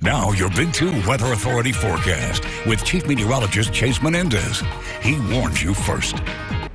Now, your Big 2 Weather Authority forecast with Chief Meteorologist Chase Menendez. He warns you first.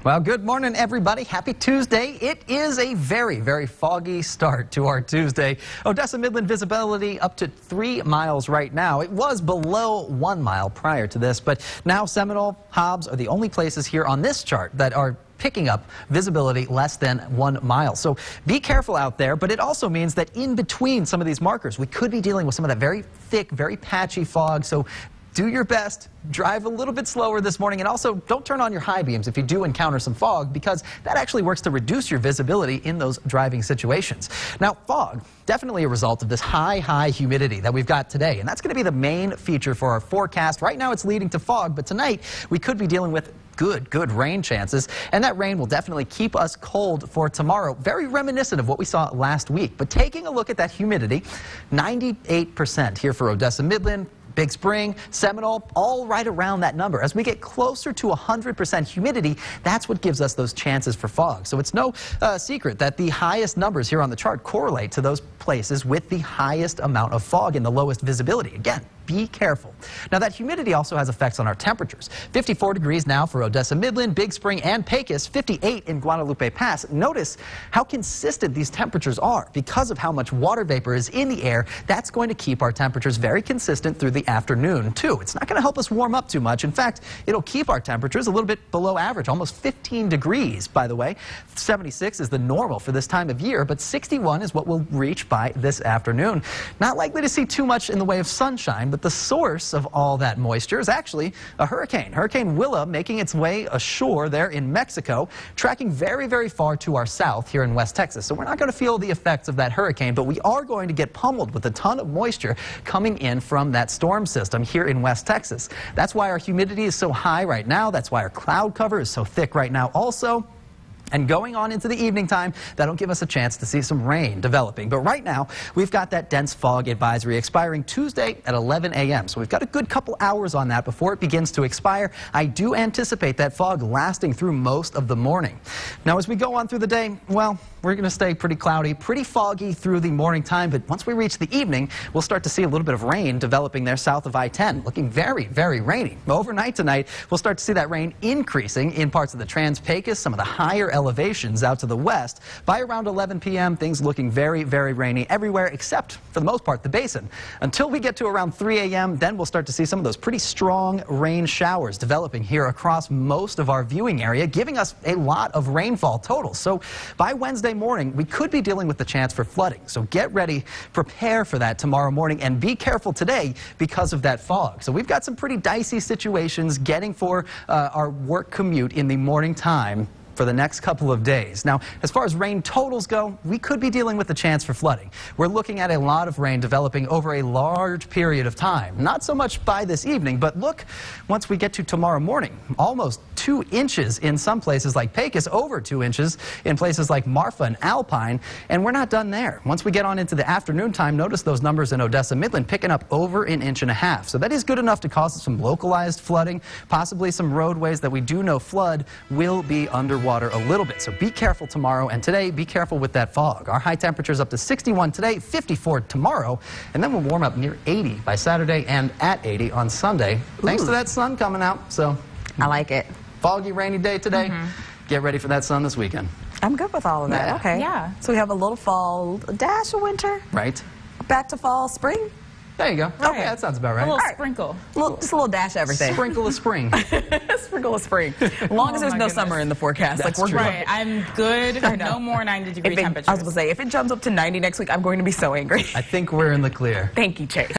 Well, good morning, everybody. Happy Tuesday. It is a very, very foggy start to our Tuesday. Odessa Midland visibility up to 3 miles right now. It was below 1 mile prior to this, but now Seminole, Hobbs are the only places here on this chart that are picking up visibility less than 1 mile. So be careful out there, but it also means that in between some of these markers, we could be dealing with some of that very thick, very patchy fog. So do your best, drive a little bit slower this morning, and also don't turn on your high beams if you do encounter some fog, because that actually works to reduce your visibility in those driving situations. Now, fog, definitely a result of this high humidity that we've got today, and that's going to be the main feature for our forecast. Right now it's leading to fog, but tonight we could be dealing with good rain chances, and that rain will definitely keep us cold for tomorrow. Very reminiscent of what we saw last week. But taking a look at that humidity, 98% here for Odessa Midland, Big Spring, Seminole, all right around that number. As we get closer to 100% humidity, that's what gives us those chances for fog. So it's no secret that the highest numbers here on the chart correlate to those places with the highest amount of fog and the lowest visibility. Again, be careful. Now, that humidity also has effects on our temperatures. 54 degrees now for Odessa Midland, Big Spring, and Pecos, 58 in Guadalupe Pass. Notice how consistent these temperatures are. Because of how much water vapor is in the air, that's going to keep our temperatures very consistent through the afternoon, too. It's not going to help us warm up too much. In fact, it'll keep our temperatures a little bit below average, almost 15 degrees, by the way. 76 is the normal for this time of year, but 61 is what we'll reach by this afternoon. Not likely to see too much in the way of sunshine, but the source of all that moisture is actually a hurricane. Hurricane Willa making its way ashore there in Mexico, tracking very far to our south here in West Texas. So we're not going to feel the effects of that hurricane, but we are going to get pummeled with a ton of moisture coming in from that storm system here in West Texas. That's why our humidity is so high right now. That's why our cloud cover is so thick right now also. And going on into the evening time, that'll give us a chance to see some rain developing. But right now, we've got that dense fog advisory expiring Tuesday at 11 a.m. So we've got a good couple hours on that before it begins to expire. I do anticipate that fog lasting through most of the morning. Now, as we go on through the day, well, we're going to stay pretty cloudy, pretty foggy through the morning time. But once we reach the evening, we'll start to see a little bit of rain developing there south of I-10, looking very rainy. Overnight tonight, we'll start to see that rain increasing in parts of the Trans-Pecos, some of the higher elevations out to the west. By around 11 p.m., things looking very rainy everywhere except, for the most part, the basin. Until we get to around 3 a.m., then we'll start to see some of those pretty strong rain showers developing here across most of our viewing area, giving us a lot of rainfall total. So by Wednesday morning, we could be dealing with the chance for flooding. So get ready, prepare for that tomorrow morning, and be careful today because of that fog. So we've got some pretty dicey situations getting for our work commute in the morning time for the next couple of days. Now, as far as rain totals go, we could be dealing with the chance for flooding. We're looking at a lot of rain developing over a large period of time. Not so much by this evening, but look, once we get to tomorrow morning, almost 2 inches in some places like Pecos, over 2 inches in places like Marfa and Alpine, and we're not done there. Once we get on into the afternoon time, notice those numbers in Odessa Midland picking up over 1.5 inches. So that is good enough to cause some localized flooding, possibly some roadways that we do know flood will be underwater a little bit. So be careful tomorrow, and today be careful with that fog. Our high temperatures up to 61 today, 54 tomorrow, and then we'll warm up near 80 by Saturday and at 80 on Sunday. Thanks to that sun coming out. So I like it. Foggy, rainy day today. Get ready for that sun this weekend. I'm good with all of that. Yeah. Okay. Yeah. So we have a little fall, a dash of winter. Right. Back to fall, spring. There you go. Right. Okay, that sounds about right. A little sprinkle. Just a little dash of everything. Sprinkle of spring. Sprinkle of spring. As long as there's no summer in the forecast. That's we're true. Right. I'm good. No more 90-degree temperatures. I was going to say, if it jumps up to 90 next week, I'm going to be so angry. I think we're in the clear. Thank you, Chase.